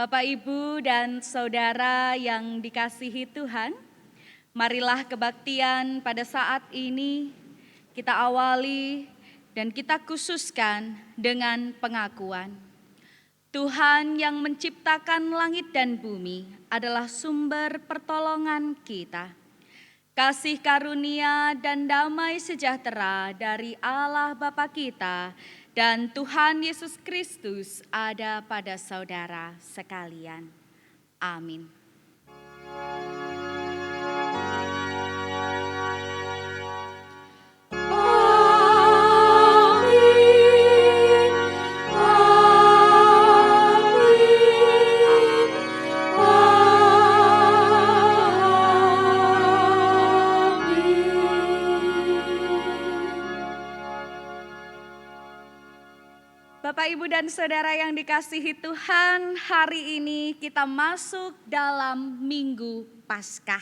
Bapak, Ibu, dan Saudara yang dikasihi Tuhan, marilah kebaktian pada saat ini kita awali dan kita khususkan dengan pengakuan. Tuhan yang menciptakan langit dan bumi adalah sumber pertolongan kita. Kasih karunia dan damai sejahtera dari Allah Bapa kita dan Tuhan Yesus Kristus ada pada saudara sekalian. Amin. Bapak, Ibu, dan Saudara yang dikasihi Tuhan, hari ini kita masuk dalam Minggu Paskah.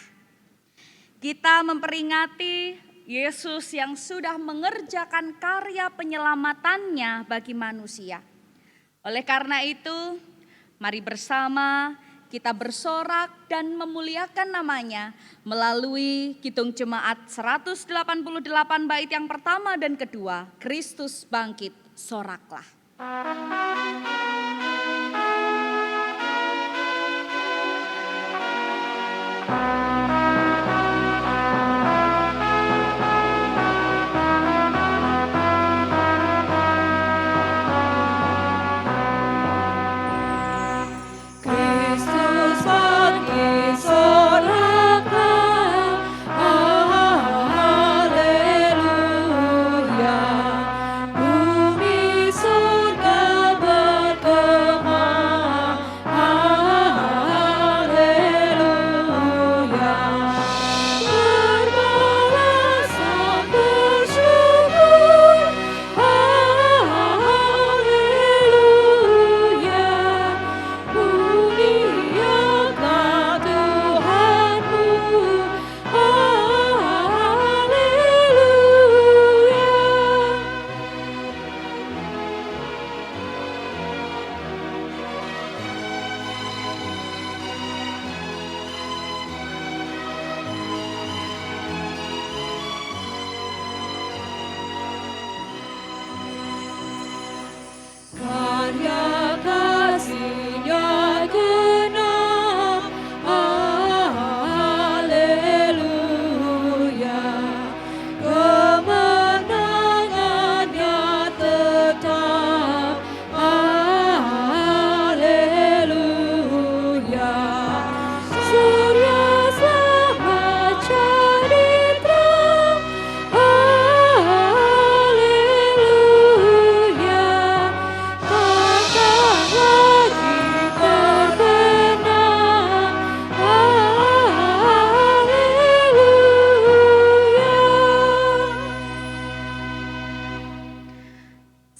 Kita memperingati Yesus yang sudah mengerjakan karya penyelamatannya bagi manusia. Oleh karena itu, mari bersama kita bersorak dan memuliakan namanya melalui Kidung Jemaat 188 bait yang pertama dan kedua, Kristus bangkit, soraklah.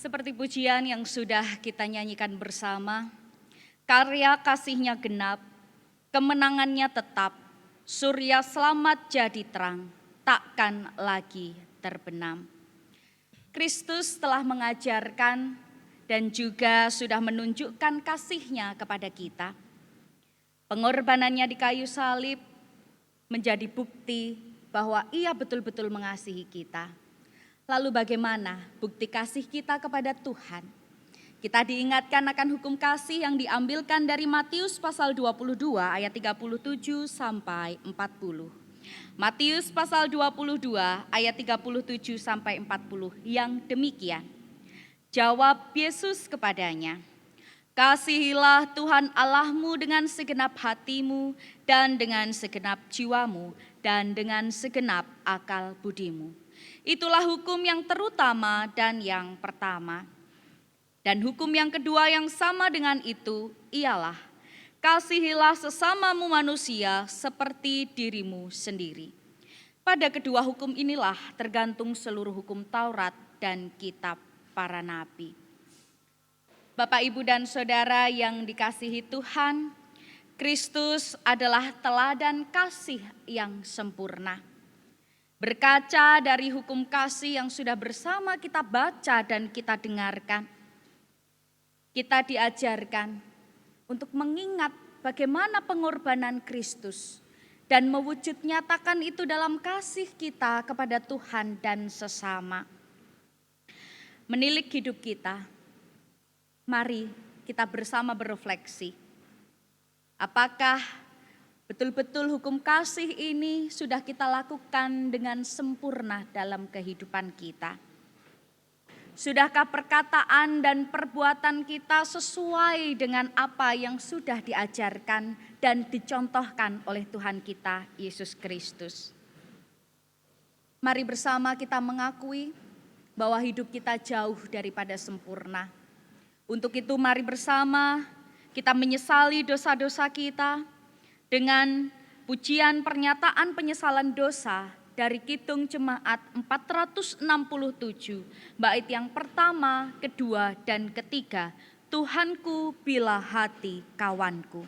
Seperti pujian yang sudah kita nyanyikan bersama, karya kasih-Nya genap, kemenangannya tetap, surya selamat jadi terang, takkan lagi terbenam. Kristus telah mengajarkan dan juga sudah menunjukkan kasih-Nya kepada kita. Pengorbanannya di kayu salib menjadi bukti bahwa Ia betul-betul mengasihi kita. Lalu bagaimana bukti kasih kita kepada Tuhan? Kita diingatkan akan hukum kasih yang diambilkan dari Matius pasal 22 ayat 37 sampai 40. Matius pasal 22 ayat 37 sampai 40 yang demikian. Jawab Yesus kepadanya, "Kasihilah Tuhan Allahmu dengan segenap hatimu dan dengan segenap jiwamu dan dengan segenap akal budimu. Itulah hukum yang terutama dan yang pertama. Dan hukum yang kedua yang sama dengan itu ialah, kasihilah sesamamu manusia seperti dirimu sendiri. Pada kedua hukum inilah tergantung seluruh hukum Taurat dan kitab para nabi." Bapak, Ibu, dan Saudara yang dikasihi Tuhan, Kristus adalah teladan kasih yang sempurna. Berkaca dari hukum kasih yang sudah bersama kita baca dan kita dengarkan, kita diajarkan untuk mengingat bagaimana pengorbanan Kristus dan mewujud nyatakan itu dalam kasih kita kepada Tuhan dan sesama. Menilik hidup kita, mari kita bersama berefleksi. Apakah betul-betul hukum kasih ini sudah kita lakukan dengan sempurna dalam kehidupan kita? Sudahkah perkataan dan perbuatan kita sesuai dengan apa yang sudah diajarkan dan dicontohkan oleh Tuhan kita, Yesus Kristus? Mari bersama kita mengakui bahwa hidup kita jauh daripada sempurna. Untuk itu mari bersama kita menyesali dosa-dosa kita dengan pujian pernyataan penyesalan dosa dari Kidung Jemaat 467, bait yang pertama, kedua, dan ketiga. Tuhanku bila hati kawanku.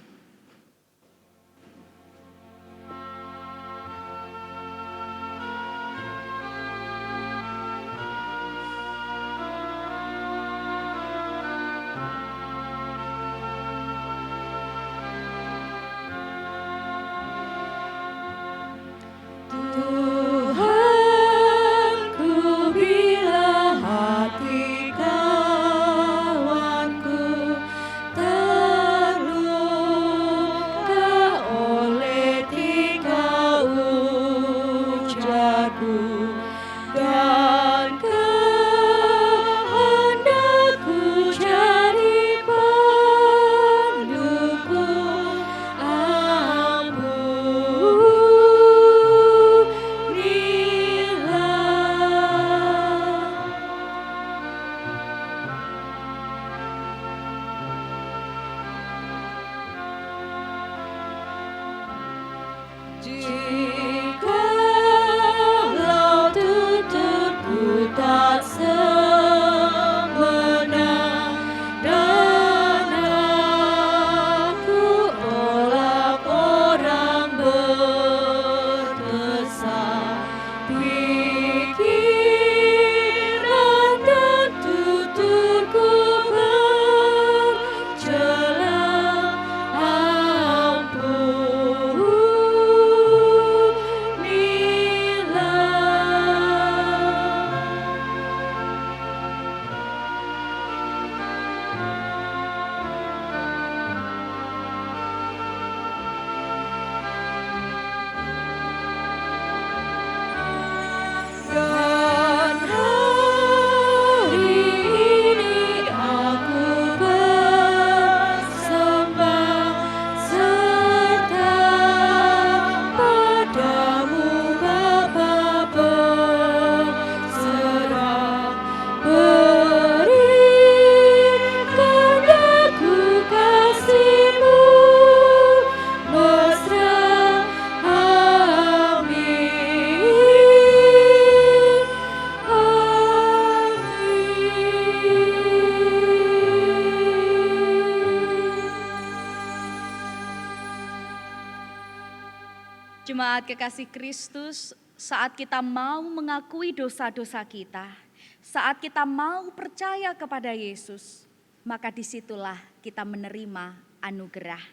Jemaat kekasih Kristus, saat kita mau mengakui dosa-dosa kita, saat kita mau percaya kepada Yesus, maka disitulah kita menerima anugerah.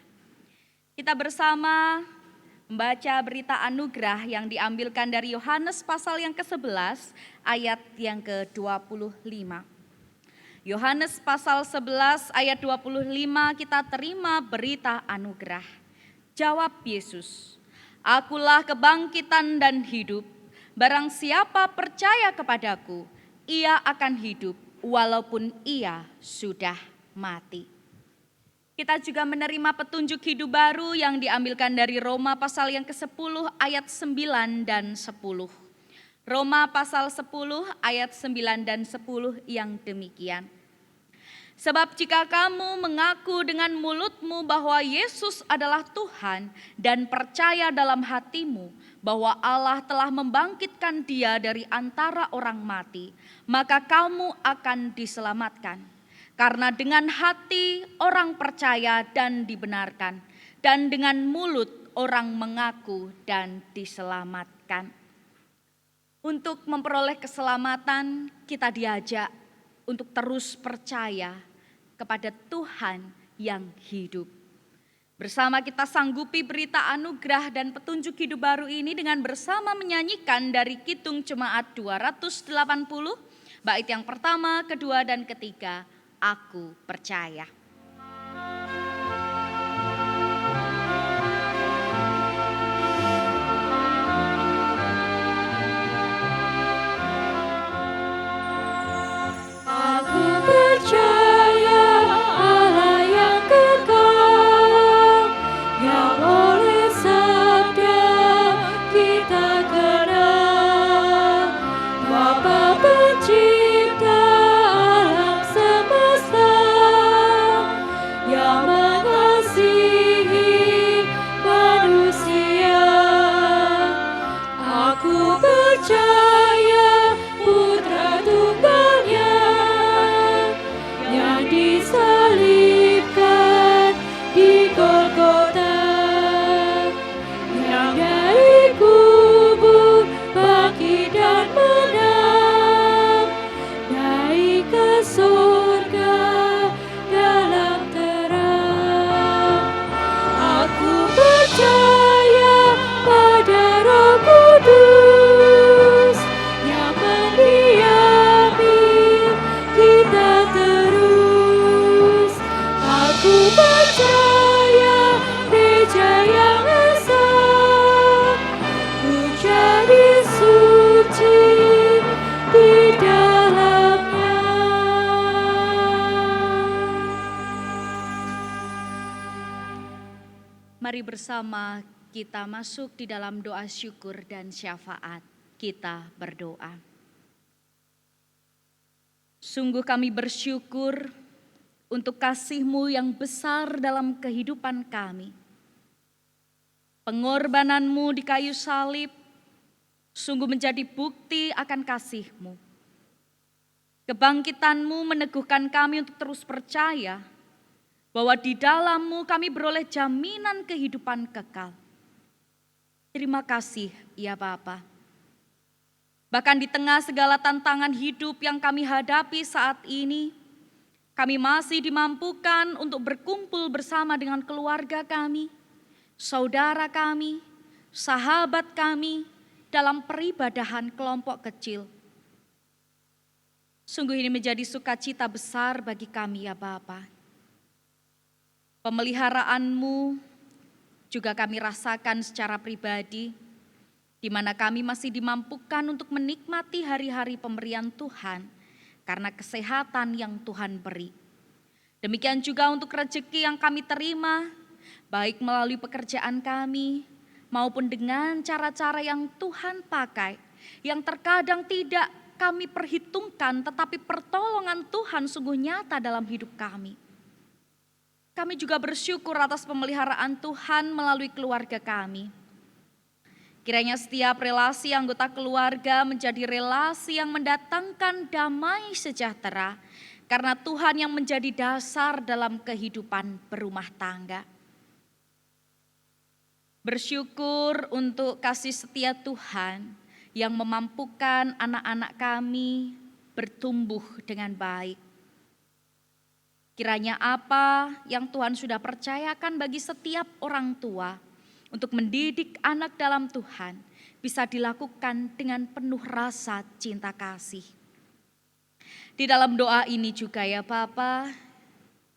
Kita bersama membaca berita anugerah yang diambilkan dari Yohanes pasal yang ke-11 ayat yang ke-25. Yohanes pasal 11 ayat 25 kita terima berita anugerah. Jawab Yesus, "Akulah kebangkitan dan hidup. Barang siapa percaya kepadaku, ia akan hidup walaupun ia sudah mati." Kita juga menerima petunjuk hidup baru yang diambilkan dari Roma pasal yang ke-10 ayat 9 dan 10. Roma pasal 10 ayat 9 dan 10 yang demikian. "Sebab jika kamu mengaku dengan mulutmu bahwa Yesus adalah Tuhan dan percaya dalam hatimu bahwa Allah telah membangkitkan Dia dari antara orang mati, maka kamu akan diselamatkan. Karena dengan hati orang percaya dan dibenarkan, dan dengan mulut orang mengaku dan diselamatkan." Untuk memperoleh keselamatan, kita diajak untuk terus percaya kepada Tuhan yang hidup. Bersama kita sanggupi berita anugerah dan petunjuk hidup baru ini dengan bersama menyanyikan dari Kidung Jemaat 280, bait yang pertama, kedua, dan ketiga, Aku Percaya. Aku percaya Allah yang kekal, yang oleh sabda kita kenal, Bapa pencipta alam semesta, yang mengasihi manusia. Aku percaya Putra Tunggalnya yang disalibkan di Golgota, yang dari kubur bangkit dan menang, naik ke surga dalam terang. Aku percaya pada Roh Kudus yang mendiami kita terus. Aku percaya gereja yang esa, ku jadi suci di dalamnya. Mari bersama kita masuk di dalam doa syukur dan syafaat. Kita berdoa. Sungguh kami bersyukur untuk kasih-Mu yang besar dalam kehidupan kami. Pengorbanan-Mu di kayu salib sungguh menjadi bukti akan kasih-Mu. Kebangkitan-Mu meneguhkan kami untuk terus percaya bahwa di dalam-Mu kami beroleh jaminan kehidupan kekal. Terima kasih ya Bapa. Bahkan di tengah segala tantangan hidup yang kami hadapi saat ini, kami masih dimampukan untuk berkumpul bersama dengan keluarga kami, saudara kami, sahabat kami dalam peribadahan kelompok kecil. Sungguh ini menjadi sukacita besar bagi kami ya Bapa. Pemeliharaanmu juga kami rasakan secara pribadi, di mana kami masih dimampukan untuk menikmati hari-hari pemberian Tuhan karena kesehatan yang Tuhan beri. Demikian juga untuk rezeki yang kami terima, baik melalui pekerjaan kami maupun dengan cara-cara yang Tuhan pakai, yang terkadang tidak kami perhitungkan, tetapi pertolongan Tuhan sungguh nyata dalam hidup kami. Kami juga bersyukur atas pemeliharaan Tuhan melalui keluarga kami. Kiranya setiap relasi anggota keluarga menjadi relasi yang mendatangkan damai sejahtera, karena Tuhan yang menjadi dasar dalam kehidupan berumah tangga. Bersyukur untuk kasih setia Tuhan yang memampukan anak-anak kami bertumbuh dengan baik. Kiranya apa yang Tuhan sudah percayakan bagi setiap orang tua untuk mendidik anak dalam Tuhan bisa dilakukan dengan penuh rasa cinta kasih. Di dalam doa ini juga ya Bapa,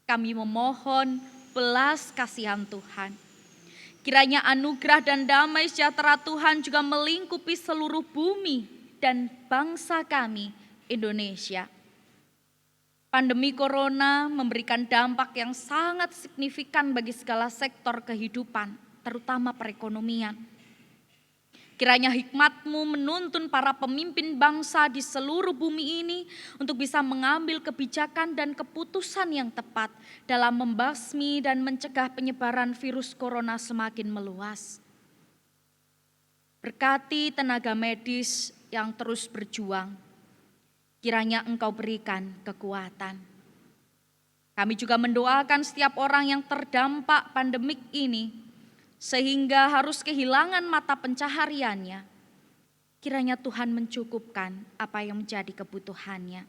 kami memohon belas kasihan Tuhan. Kiranya anugerah dan damai sejahtera Tuhan juga melingkupi seluruh bumi dan bangsa kami, Indonesia. Pandemi corona memberikan dampak yang sangat signifikan bagi segala sektor kehidupan, terutama perekonomian. Kiranya hikmat-Mu menuntun para pemimpin bangsa di seluruh bumi ini untuk bisa mengambil kebijakan dan keputusan yang tepat dalam membasmi dan mencegah penyebaran virus corona semakin meluas. Berkati tenaga medis yang terus berjuang. Kiranya Engkau berikan kekuatan. Kami juga mendoakan setiap orang yang terdampak pandemik ini, sehingga harus kehilangan mata pencahariannya. Kiranya Tuhan mencukupkan apa yang menjadi kebutuhannya.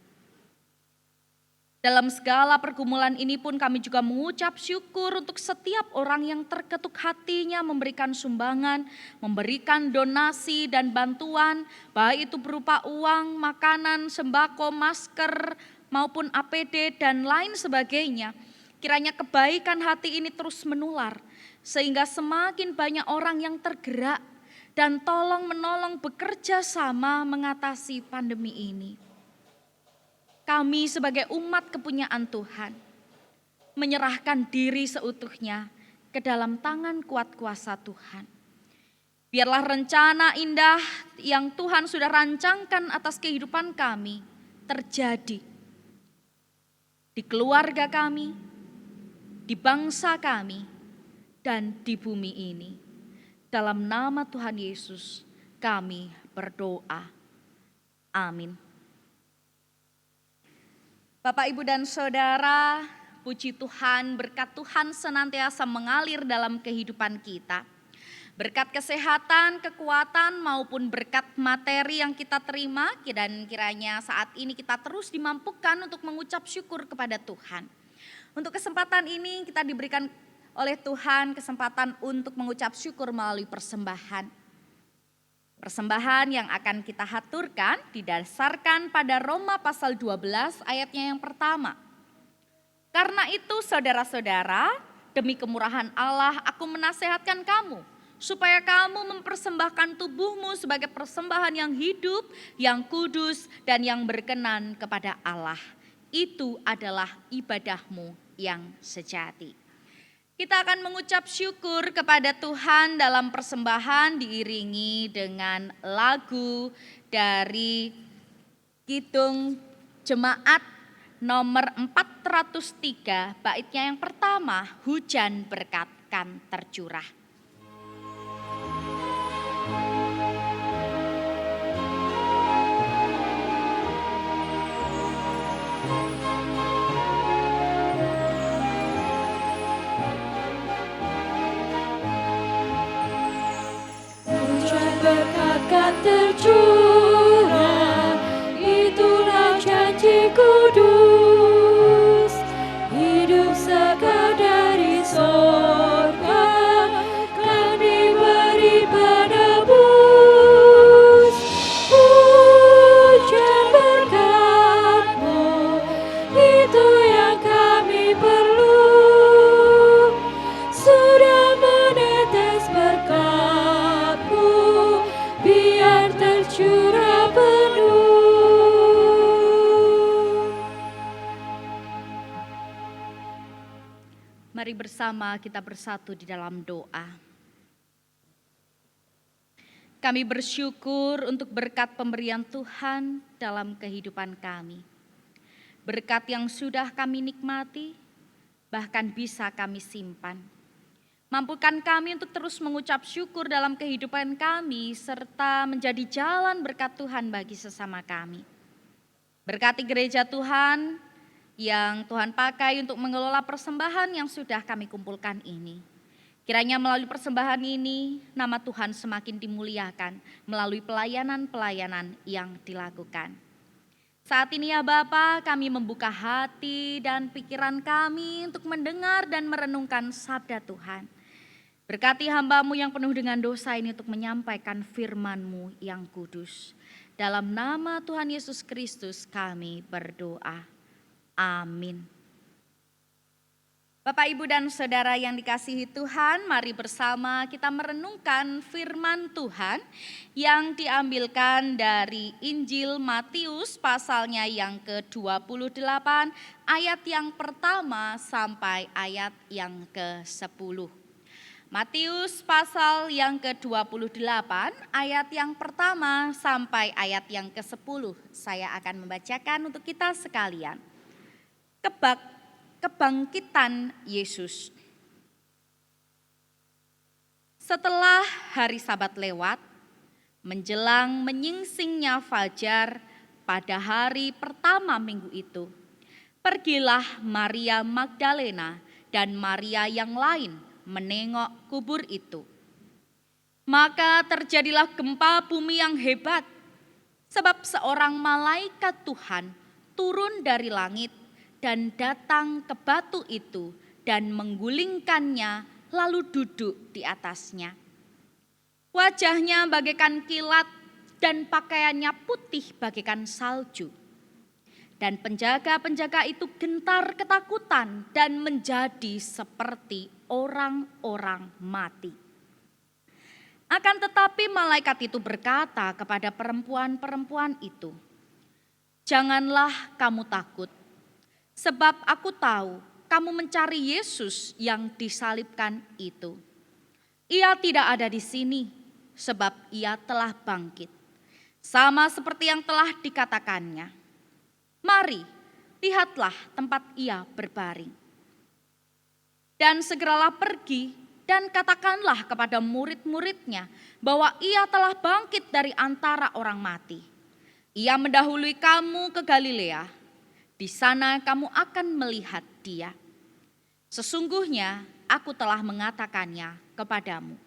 Dalam segala pergumulan ini pun kami juga mengucap syukur untuk setiap orang yang terketuk hatinya memberikan sumbangan, memberikan donasi dan bantuan, baik itu berupa uang, makanan, sembako, masker, maupun APD dan lain sebagainya. Kiranya kebaikan hati ini terus menular, sehingga semakin banyak orang yang tergerak dan tolong menolong bekerja sama mengatasi pandemi ini. Kami sebagai umat kepunyaan Tuhan menyerahkan diri seutuhnya ke dalam tangan kuat kuasa Tuhan. Biarlah rencana indah yang Tuhan sudah rancangkan atas kehidupan kami terjadi di keluarga kami, di bangsa kami, dan di bumi ini. Dalam nama Tuhan Yesus kami berdoa. Amin. Bapak, Ibu, dan Saudara, puji Tuhan, berkat Tuhan senantiasa mengalir dalam kehidupan kita. Berkat kesehatan, kekuatan, maupun berkat materi yang kita terima, dan kiranya saat ini kita terus dimampukan untuk mengucap syukur kepada Tuhan. Untuk kesempatan ini kita diberikan oleh Tuhan kesempatan untuk mengucap syukur melalui persembahan. Persembahan yang akan kita haturkan didasarkan pada Roma pasal 12 ayatnya yang pertama. Karena itu saudara-saudara, demi kemurahan Allah aku menasehatkan kamu, supaya kamu mempersembahkan tubuhmu sebagai persembahan yang hidup, yang kudus, dan yang berkenan kepada Allah. Itu adalah ibadahmu yang sejati. Kita akan mengucap syukur kepada Tuhan dalam persembahan diiringi dengan lagu dari Kidung Jemaat nomor 403, baitnya yang pertama, Hujan Berkat Kan Tercurah. Berkat tercurah, itulah janji kudus. Hidup segar dari sorga kan diberi penebus. Hujan berkat-Mu, itu yang kami perlu. Sudah menetes berkat-Mu, biar tercurah penuh. Mari bersama kita bersatu di dalam doa. Kami bersyukur untuk berkat pemberian Tuhan dalam kehidupan kami. Berkat yang sudah kami nikmati, bahkan bisa kami simpan. Mampukan kami untuk terus mengucap syukur dalam kehidupan kami, serta menjadi jalan berkat Tuhan bagi sesama kami. Berkati gereja Tuhan yang Tuhan pakai untuk mengelola persembahan yang sudah kami kumpulkan ini. Kiranya melalui persembahan ini, nama Tuhan semakin dimuliakan melalui pelayanan-pelayanan yang dilakukan. Saat ini ya Bapa, kami membuka hati dan pikiran kami untuk mendengar dan merenungkan sabda Tuhan. Berkati hamba-Mu yang penuh dengan dosa ini untuk menyampaikan firman-Mu yang kudus. Dalam nama Tuhan Yesus Kristus kami berdoa. Amin. Bapak, Ibu, dan Saudara yang dikasihi Tuhan, mari bersama kita merenungkan firman Tuhan yang diambilkan dari Injil Matius pasalnya yang ke-28 ayat yang pertama sampai ayat yang ke-10. Matius pasal yang ke-28 ayat yang pertama sampai ayat yang ke-10. Saya akan membacakan untuk kita sekalian. Kebangkitan Yesus. Setelah hari Sabat lewat, menjelang menyingsingnya fajar pada hari pertama minggu itu, pergilah Maria Magdalena dan Maria yang lain menengok kubur itu. Maka terjadilah gempa bumi yang hebat, sebab seorang malaikat Tuhan turun dari langit dan datang ke batu itu dan menggulingkannya lalu duduk di atasnya. Wajahnya bagaikan kilat dan pakaiannya putih bagaikan salju. Dan penjaga-penjaga itu gentar ketakutan dan menjadi seperti orang-orang mati. Akan tetapi malaikat itu berkata kepada perempuan-perempuan itu, "Janganlah kamu takut, sebab aku tahu kamu mencari Yesus yang disalibkan itu. Ia tidak ada di sini, sebab ia telah bangkit, sama seperti yang telah dikatakannya. Mari, lihatlah tempat ia berbaring. Dan segeralah pergi dan katakanlah kepada murid-muridnya bahwa ia telah bangkit dari antara orang mati. Ia mendahului kamu ke Galilea, di sana kamu akan melihat dia. Sesungguhnya aku telah mengatakannya kepadamu."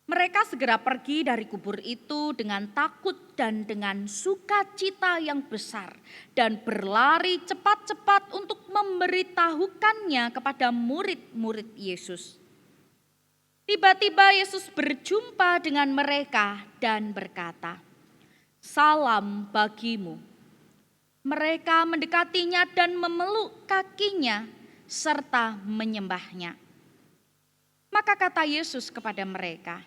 Mereka segera pergi dari kubur itu dengan takut dan dengan sukacita yang besar dan berlari cepat-cepat untuk memberitahukannya kepada murid-murid Yesus. Tiba-tiba Yesus berjumpa dengan mereka dan berkata, "Salam bagimu." Mereka mendekatinya dan memeluk kakinya serta menyembahnya. Maka kata Yesus kepada mereka,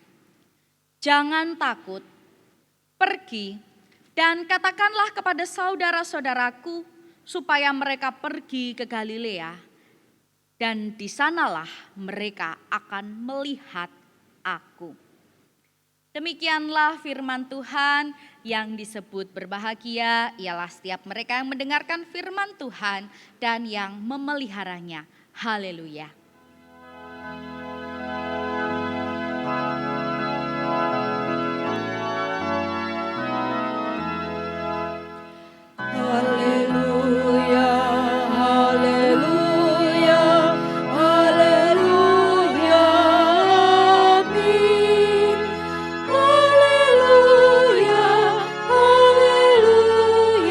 "Jangan takut, pergi dan katakanlah kepada saudara-saudaraku supaya mereka pergi ke Galilea, dan di sanalah mereka akan melihat aku." Demikianlah firman Tuhan. Yang disebut berbahagia ialah setiap mereka yang mendengarkan firman Tuhan dan yang memeliharanya. Haleluya. Haleluya, haleluya, haleluya, amin. Haleluya, haleluya,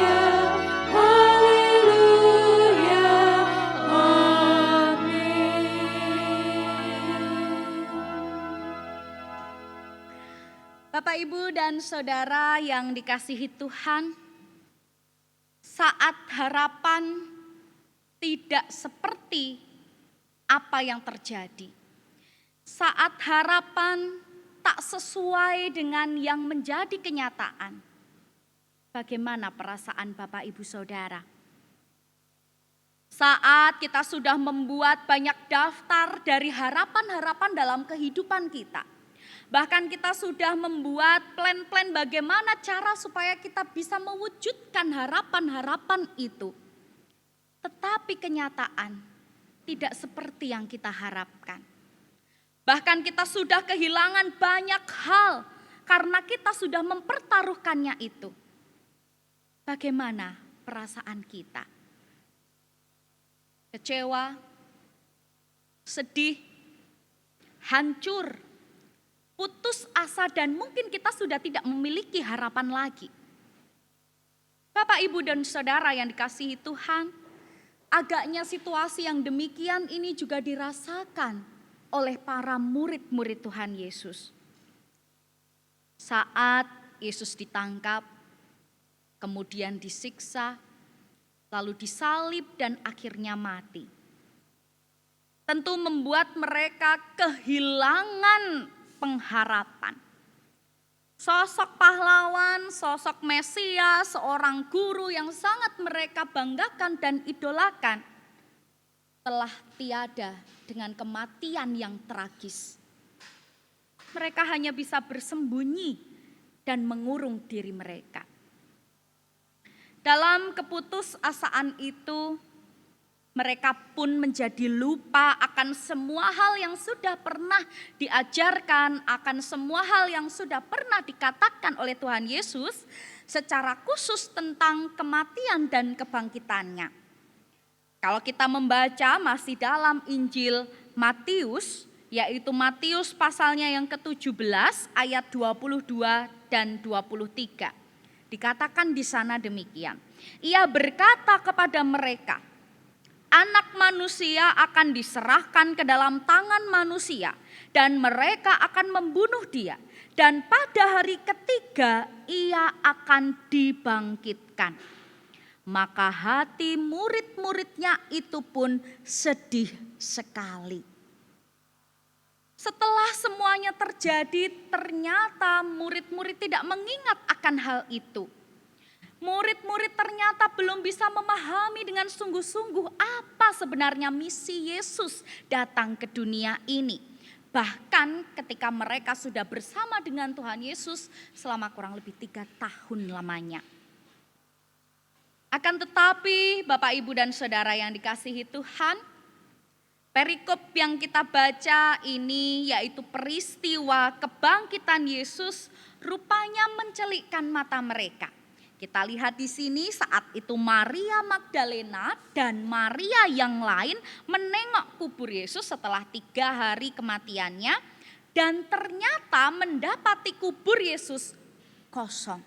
haleluya, amin. Bapak, Ibu, dan Saudara yang dikasihi Tuhan, saat harapan tidak seperti apa yang terjadi, saat harapan tak sesuai dengan yang menjadi kenyataan, bagaimana perasaan Bapak, Ibu, Saudara? Saat kita sudah membuat banyak daftar dari harapan-harapan dalam kehidupan kita, bahkan kita sudah membuat plan-plan bagaimana cara supaya kita bisa mewujudkan harapan-harapan itu. Tetapi kenyataan tidak seperti yang kita harapkan. Bahkan kita sudah kehilangan banyak hal karena kita sudah mempertaruhkannya itu. Bagaimana perasaan kita? Kecewa, sedih, hancur, putus asa, dan mungkin kita sudah tidak memiliki harapan lagi. Bapak, Ibu, dan Saudara yang dikasihi Tuhan, agaknya situasi yang demikian ini juga dirasakan oleh para murid-murid Tuhan Yesus. Saat Yesus ditangkap, kemudian disiksa, lalu disalib dan akhirnya mati. Tentu membuat mereka kehilangan pengharapan. Sosok pahlawan, sosok Mesias, seorang guru yang sangat mereka banggakan dan idolakan telah tiada dengan kematian yang tragis. Mereka hanya bisa bersembunyi dan mengurung diri mereka. Dalam keputusasaan itu, mereka pun menjadi lupa akan semua hal yang sudah pernah diajarkan, akan semua hal yang sudah pernah dikatakan oleh Tuhan Yesus secara khusus tentang kematian dan kebangkitannya. Kalau kita membaca masih dalam Injil Matius, yaitu Matius pasalnya yang ke-17 ayat 22 dan 23. Dikatakan di sana demikian. Ia berkata kepada mereka, Anak manusia akan diserahkan ke dalam tangan manusia dan mereka akan membunuh dia. Dan pada hari ketiga ia akan dibangkitkan. Maka hati murid-muridnya itu pun sedih sekali. Setelah semuanya terjadi, ternyata murid-murid tidak mengingat akan hal itu. Murid-murid ternyata belum bisa memahami dengan sungguh-sungguh apa sebenarnya misi Yesus datang ke dunia ini. Bahkan ketika mereka sudah bersama dengan Tuhan Yesus selama kurang lebih 3 tahun lamanya. Akan tetapi Bapak, Ibu, dan Saudara yang dikasihi Tuhan, perikop yang kita baca ini yaitu peristiwa kebangkitan Yesus rupanya mencelikkan mata mereka. Kita lihat di sini saat itu Maria Magdalena dan Maria yang lain menengok kubur Yesus setelah 3 hari kematiannya dan ternyata mendapati kubur Yesus kosong.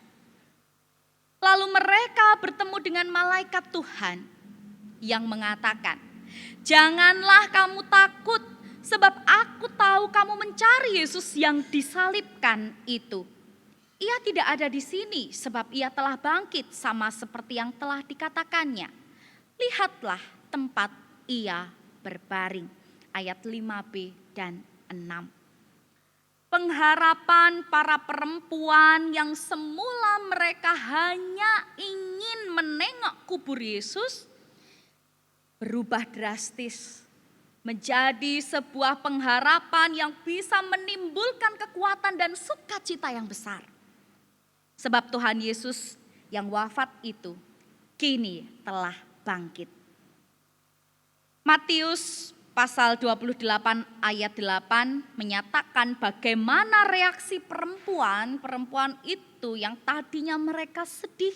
Lalu mereka bertemu dengan malaikat Tuhan yang mengatakan, "Janganlah kamu takut sebab aku tahu kamu mencari Yesus yang disalibkan itu. Ia tidak ada di sini sebab ia telah bangkit sama seperti yang telah dikatakannya. Lihatlah tempat ia berbaring." Ayat 5b dan 6. Pengharapan para perempuan yang semula mereka hanya ingin menengok kubur Yesus berubah drastis menjadi sebuah pengharapan yang bisa menimbulkan kekuatan dan sukacita yang besar. Sebab Tuhan Yesus yang wafat itu kini telah bangkit. Matius pasal 28 ayat 8 menyatakan bagaimana reaksi perempuan itu yang tadinya mereka sedih,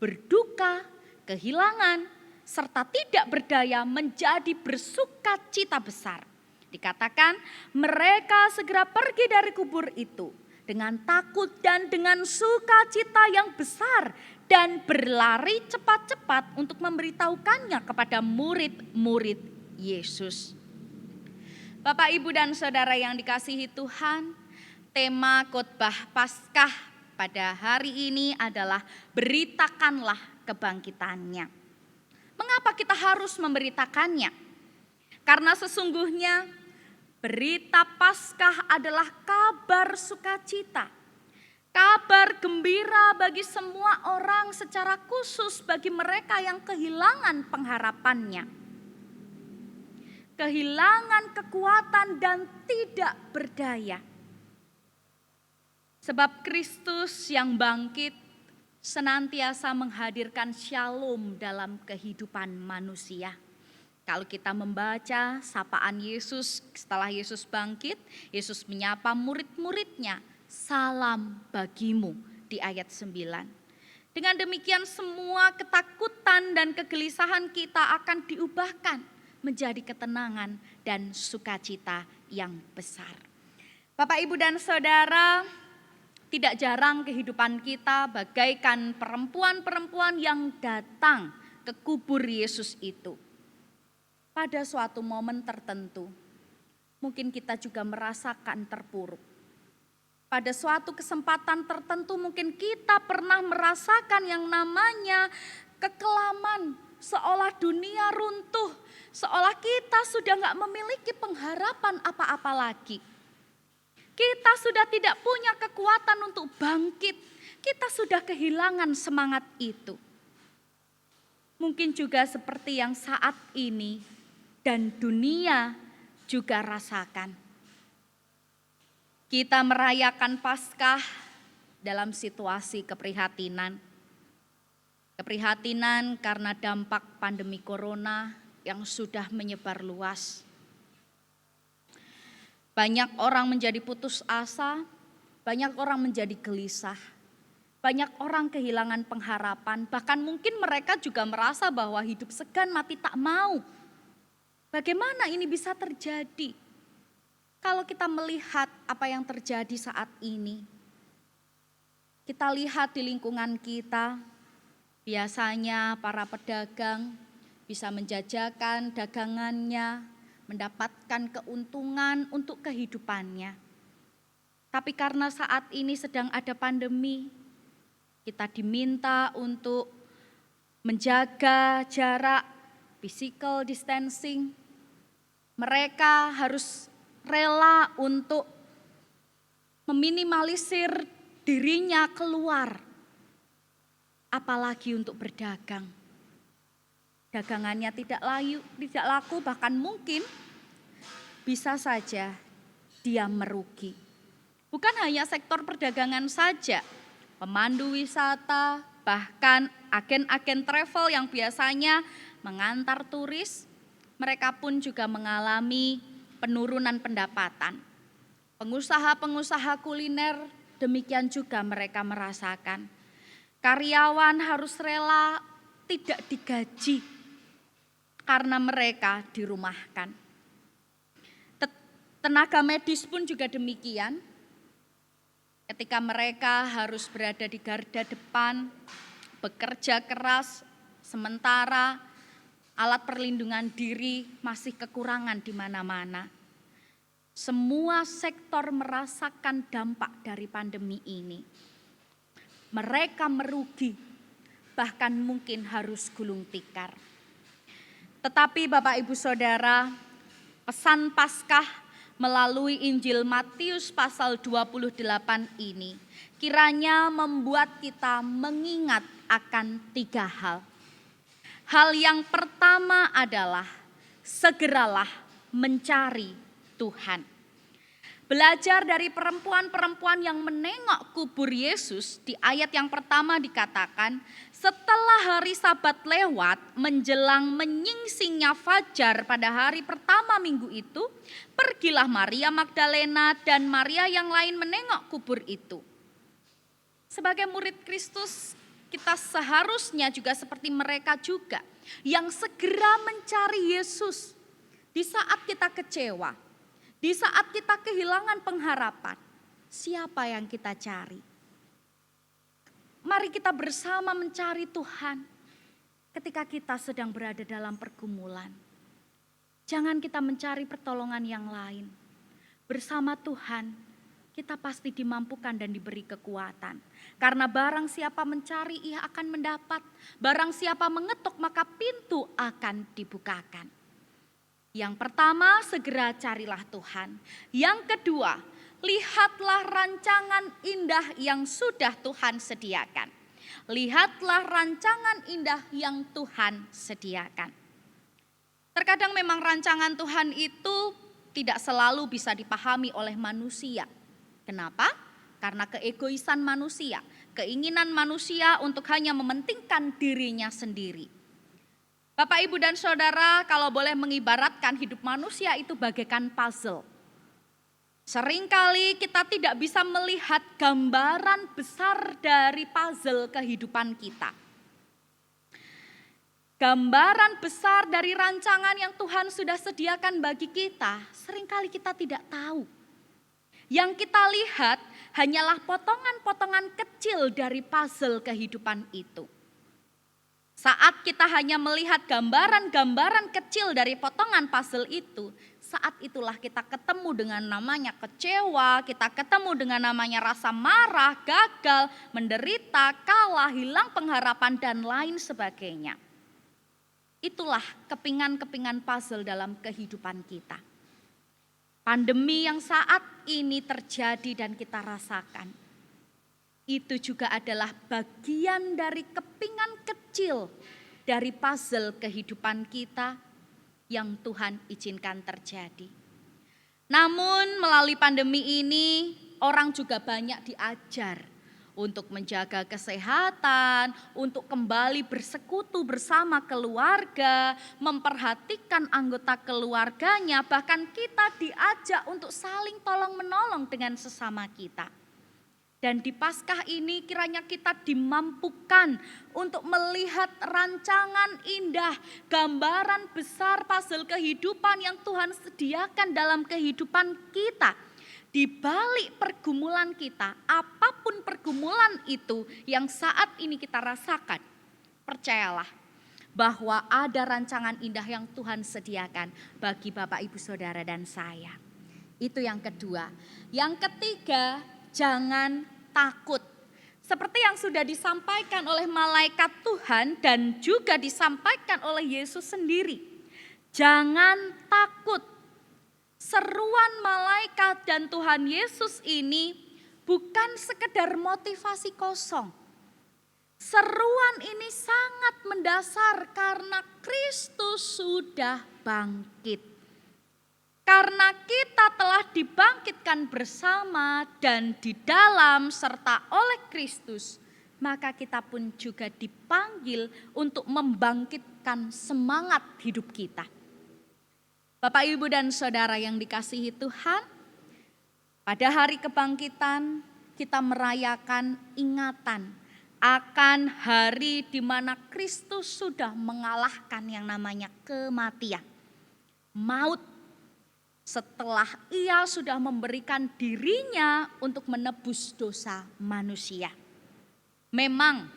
berduka, kehilangan, serta tidak berdaya menjadi bersukacita besar. Dikatakan mereka segera pergi dari kubur itu dengan takut dan dengan sukacita yang besar dan berlari cepat-cepat untuk memberitahukannya kepada murid-murid Yesus. Bapak, Ibu, dan Saudara yang dikasihi Tuhan, tema khotbah Paskah pada hari ini adalah beritakanlah kebangkitannya. Mengapa kita harus memberitakannya? Karena sesungguhnya berita Paskah adalah kabar sukacita, kabar gembira bagi semua orang, secara khusus bagi mereka yang kehilangan pengharapannya, kehilangan kekuatan dan tidak berdaya. Sebab Kristus yang bangkit senantiasa menghadirkan shalom dalam kehidupan manusia. Kalau kita membaca sapaan Yesus setelah Yesus bangkit, Yesus menyapa murid-muridnya, "Salam bagimu," di ayat 9. Dengan demikian semua ketakutan dan kegelisahan kita akan diubahkan menjadi ketenangan dan sukacita yang besar. Bapak, Ibu, dan Saudara, tidak jarang kehidupan kita bagaikan perempuan-perempuan yang datang ke kubur Yesus itu. Pada suatu momen tertentu, mungkin kita juga merasakan terpuruk. Pada suatu kesempatan tertentu mungkin kita pernah merasakan yang namanya kekelaman, seolah dunia runtuh, seolah kita sudah gak memiliki pengharapan apa-apa lagi. Kita sudah tidak punya kekuatan untuk bangkit, kita sudah kehilangan semangat itu. Mungkin juga seperti yang saat ini dan dunia juga rasakan. Kita merayakan Paskah dalam situasi keprihatinan. Keprihatinan karena dampak pandemi corona yang sudah menyebar luas. Banyak orang menjadi putus asa, banyak orang menjadi gelisah. Banyak orang kehilangan pengharapan, bahkan mungkin mereka juga merasa bahwa hidup segan mati tak mau. Bagaimana ini bisa terjadi? Kalau kita melihat apa yang terjadi saat ini, Kita lihat di lingkungan kita, biasanya para pedagang bisa menjajakan dagangannya, mendapatkan keuntungan untuk kehidupannya. Tapi karena saat ini sedang ada pandemi, kita diminta untuk menjaga jarak, physical distancing. Mereka harus rela untuk meminimalisir dirinya keluar, apalagi untuk berdagang. Dagangannya tidak laku, bahkan mungkin bisa saja dia merugi. Bukan hanya sektor perdagangan saja, pemandu wisata, bahkan agen-agen travel yang biasanya mengantar turis, mereka pun juga mengalami penurunan pendapatan. Pengusaha-pengusaha kuliner demikian juga mereka merasakan. Karyawan harus rela tidak digaji karena mereka dirumahkan. Tenaga medis pun juga demikian. Ketika mereka harus berada di garda depan, bekerja keras, sementara alat perlindungan diri masih kekurangan di mana-mana. Semua sektor merasakan dampak dari pandemi ini. Mereka merugi, bahkan mungkin harus gulung tikar. Tetapi Bapak Ibu Saudara, pesan Paskah melalui Injil Matius pasal 28 ini kiranya membuat kita mengingat akan 3 hal. Hal yang pertama adalah segeralah mencari Tuhan. Belajar dari perempuan-perempuan yang menengok kubur Yesus, di ayat yang pertama dikatakan, setelah hari Sabat lewat menjelang menyingsingnya fajar pada hari pertama minggu itu, pergilah Maria Magdalena dan Maria yang lain menengok kubur itu. Sebagai murid Kristus, kita seharusnya juga seperti mereka juga yang segera mencari Yesus di saat kita kecewa, di saat kita kehilangan pengharapan. Siapa yang kita cari? Mari kita bersama mencari Tuhan ketika kita sedang berada dalam pergumulan. Jangan kita mencari pertolongan yang lain. Bersama Tuhan, kita pasti dimampukan dan diberi kekuatan. Karena barang siapa mencari, ia akan mendapat. Barang siapa mengetuk, maka pintu akan dibukakan. Yang pertama, segera carilah Tuhan. Yang kedua, lihatlah rancangan indah yang sudah Tuhan sediakan. Lihatlah rancangan indah yang Tuhan sediakan. Terkadang memang rancangan Tuhan itu tidak selalu bisa dipahami oleh manusia. Kenapa? Karena keegoisan manusia, keinginan manusia untuk hanya mementingkan dirinya sendiri. Bapak, Ibu, dan Saudara, kalau boleh mengibaratkan hidup manusia itu bagaikan puzzle. Seringkali kita tidak bisa melihat gambaran besar dari puzzle kehidupan kita. Gambaran besar dari rancangan yang Tuhan sudah sediakan bagi kita, seringkali kita tidak tahu. Yang kita lihat hanyalah potongan-potongan kecil dari puzzle kehidupan itu. Saat kita hanya melihat gambaran-gambaran kecil dari potongan puzzle itu, saat itulah kita ketemu dengan namanya kecewa, kita ketemu dengan namanya rasa marah, gagal, menderita, kalah, hilang pengharapan, dan lain sebagainya. Itulah kepingan-kepingan puzzle dalam kehidupan kita. Pandemi yang saat ini terjadi dan kita rasakan, itu juga adalah bagian dari kepingan kecil dari puzzle kehidupan kita yang Tuhan izinkan terjadi. Namun melalui pandemi ini orang juga banyak diajar untuk menjaga kesehatan, untuk kembali bersekutu bersama keluarga, memperhatikan anggota keluarganya, bahkan kita diajak untuk saling tolong-menolong dengan sesama kita. Dan di Paskah ini kiranya kita dimampukan untuk melihat rancangan indah, gambaran besar puzzle kehidupan yang Tuhan sediakan dalam kehidupan kita. Di balik pergumulan kita, apapun pergumulan itu yang saat ini kita rasakan, percayalah bahwa ada rancangan indah yang Tuhan sediakan bagi Bapak, Ibu, Saudara, dan saya. Itu yang kedua. Yang ketiga, jangan takut. Seperti yang sudah disampaikan oleh malaikat Tuhan dan juga disampaikan oleh Yesus sendiri. Jangan takut. Seruan malaikat dan Tuhan Yesus ini bukan sekedar motivasi kosong. Seruan ini sangat mendasar karena Kristus sudah bangkit. Karena kita telah dibangkitkan bersama dan di dalam serta oleh Kristus, maka kita pun juga dipanggil untuk membangkitkan semangat hidup kita. Bapak, Ibu, dan Saudara yang dikasihi Tuhan, pada hari kebangkitan kita merayakan ingatan akan hari di mana Kristus sudah mengalahkan yang namanya kematian, maut, setelah ia sudah memberikan dirinya untuk menebus dosa manusia. Memang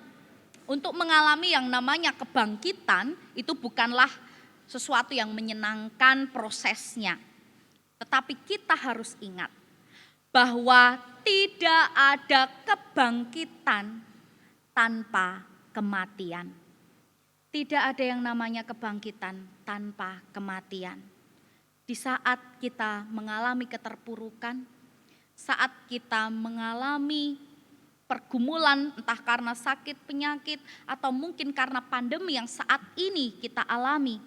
untuk mengalami yang namanya kebangkitan itu bukanlah sesuatu yang menyenangkan prosesnya. Tetapi kita harus ingat bahwa tidak ada kebangkitan tanpa kematian. Tidak ada yang namanya kebangkitan tanpa kematian. Di saat kita mengalami keterpurukan, saat kita mengalami pergumulan entah karena sakit, penyakit, atau mungkin karena pandemi yang saat ini kita alami,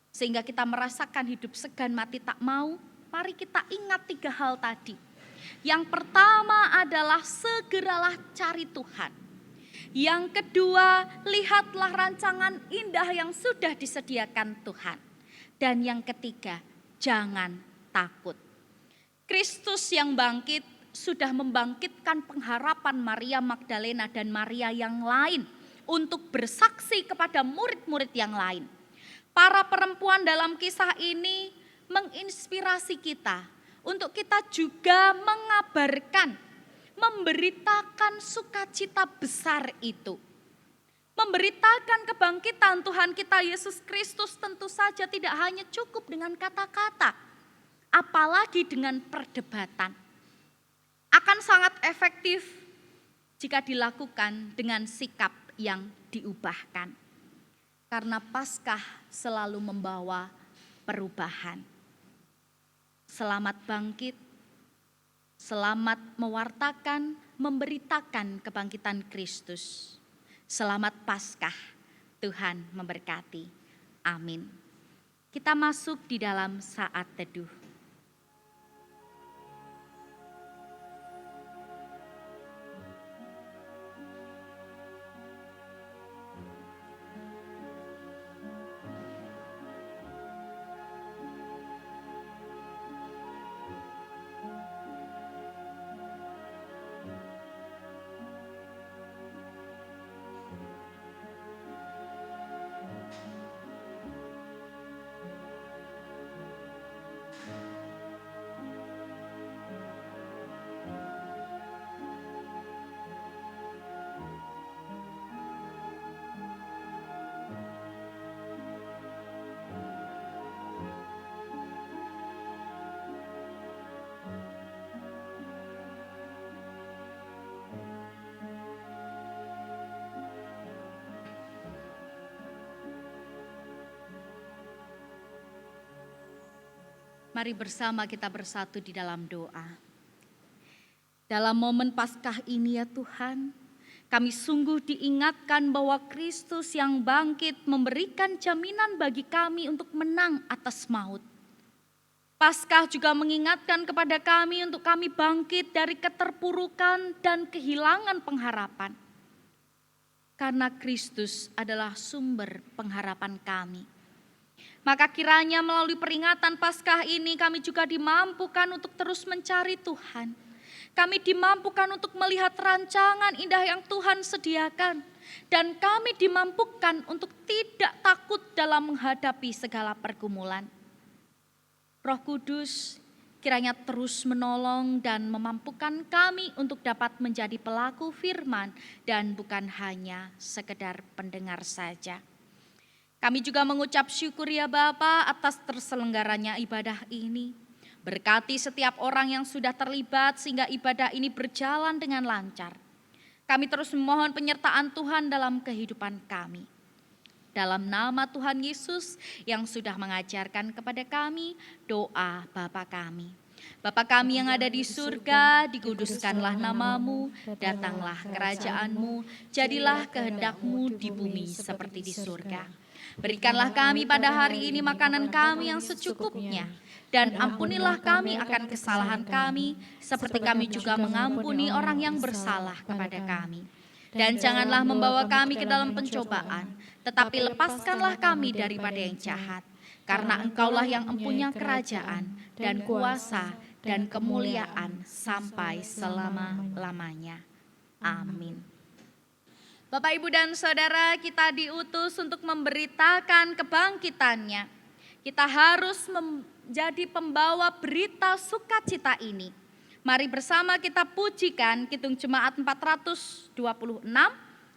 sehingga kita merasakan hidup segan mati tak mau, mari kita ingat 3 hal tadi. Yang pertama adalah segeralah cari Tuhan. Yang kedua, lihatlah rancangan indah yang sudah disediakan Tuhan. Dan yang ketiga, jangan takut. Kristus yang bangkit sudah membangkitkan pengharapan Maria Magdalena dan Maria yang lain untuk bersaksi kepada murid-murid yang lain. Para perempuan dalam kisah ini menginspirasi kita untuk kita juga mengabarkan, memberitakan sukacita besar itu. Memberitakan kebangkitan Tuhan kita Yesus Kristus tentu saja tidak hanya cukup dengan kata-kata, apalagi dengan perdebatan. Akan sangat efektif jika dilakukan dengan sikap yang diubahkan. Karena Paskah selalu membawa perubahan. Selamat bangkit, selamat mewartakan, memberitakan kebangkitan Kristus. Selamat Paskah, Tuhan memberkati. Amin. Kita masuk di dalam saat teduh. Mari bersama kita bersatu di dalam doa. Dalam momen Paskah ini ya Tuhan, kami sungguh diingatkan bahwa Kristus yang bangkit memberikan jaminan bagi kami untuk menang atas maut. Paskah juga mengingatkan kepada kami untuk kami bangkit dari keterpurukan dan kehilangan pengharapan. Karena Kristus adalah sumber pengharapan kami. Maka kiranya melalui peringatan Paskah ini kami juga dimampukan untuk terus mencari Tuhan. Kami dimampukan untuk melihat rancangan indah yang Tuhan sediakan. Dan kami dimampukan untuk tidak takut dalam menghadapi segala pergumulan. Roh Kudus, kiranya terus menolong dan memampukan kami untuk dapat menjadi pelaku firman dan bukan hanya sekedar pendengar saja. Kami juga mengucap syukur ya Bapa atas terselenggaranya ibadah ini. Berkati setiap orang yang sudah terlibat sehingga ibadah ini berjalan dengan lancar. Kami terus memohon penyertaan Tuhan dalam kehidupan kami. Dalam nama Tuhan Yesus yang sudah mengajarkan kepada kami doa Bapa kami. Bapa kami yang ada di surga, dikuduskanlah namamu, datanglah kerajaanmu, jadilah kehendak-Mu di bumi seperti di surga. Berikanlah kami pada hari ini makanan kami yang secukupnya, dan ampunilah kami akan kesalahan kami, seperti kami juga mengampuni orang yang bersalah kepada kami. Dan janganlah membawa kami ke dalam pencobaan, tetapi lepaskanlah kami daripada yang jahat. Karena Engkaulah yang empunya kerajaan dan kuasa dan kemuliaan sampai selama-lamanya. Amin. Bapak, Ibu, dan Saudara, kita diutus untuk memberitakan kebangkitannya. Kita harus menjadi pembawa berita sukacita ini. Mari bersama kita pujikan Kidung Jemaat 426,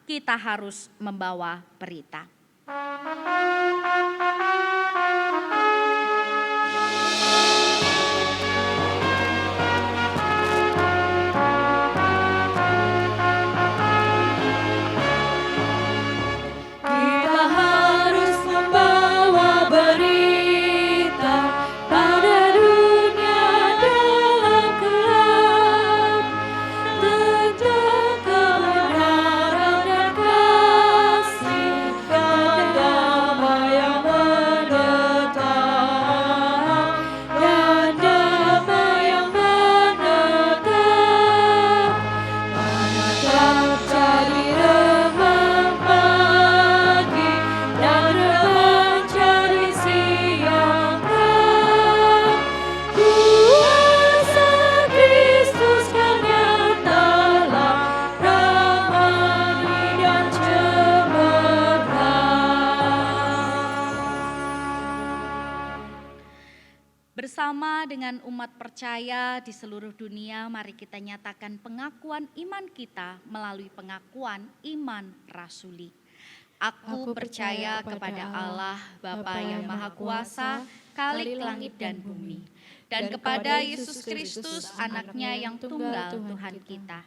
kita harus membawa berita. Kita harus membawa berita pada dunia dalam gelap tentang kebenaran dan kasih dan damai yang menetap dan damai yang menetap menetap jadi remang pagi dan remang jadi siang terang. Kuasa Kristus kan nyatalah ramai dan cemerlang. Bersama dengan umat percaya di seluruh dunia, mari kita nyatakan pengakuan iman kita melalui pengakuan iman rasuli. Aku percaya kepada Allah, Bapa yang Maha Kuasa, Khalik langit dan bumi, dan kepada Yesus Kristus, Anaknya yang tunggal Tuhan kita,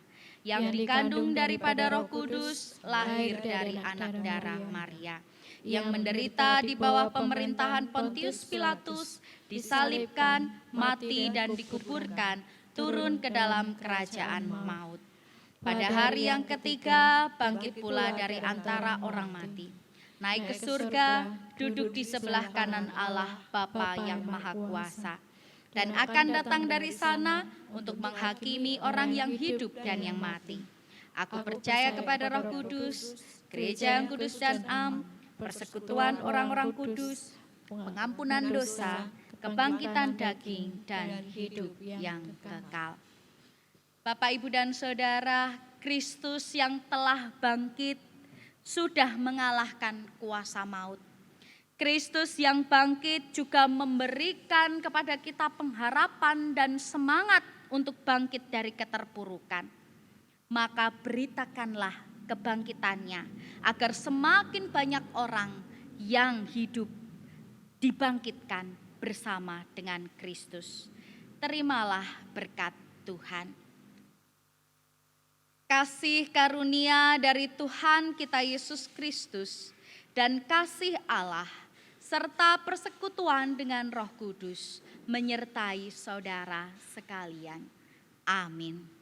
yang dikandung daripada Roh Kudus, lahir dari anak darah Maria, yang menderita di bawah pemerintahan Pontius Pilatus, disalibkan, mati dan dikuburkan, turun ke dalam kerajaan maut. Pada hari yang ketiga, bangkit pula dari antara orang mati, naik ke surga, duduk di sebelah kanan Allah Bapa yang Maha Kuasa, dan akan datang dari sana untuk menghakimi orang yang hidup dan yang mati. Aku percaya kepada Roh Kudus, gereja yang kudus dan am, persekutuan orang-orang kudus, pengampunan dosa, kebangkitan daging, dan hidup yang kekal. Bapak, Ibu, dan Saudara, Kristus yang telah bangkit sudah mengalahkan kuasa maut. Kristus yang bangkit juga memberikan kepada kita pengharapan dan semangat untuk bangkit dari keterpurukan. Maka beritakanlah kebangkitannya agar semakin banyak orang yang hidup dibangkitkan bersama dengan Kristus. Terimalah berkat Tuhan. Kasih karunia dari Tuhan kita Yesus Kristus dan kasih Allah serta persekutuan dengan Roh Kudus menyertai saudara sekalian. Amin.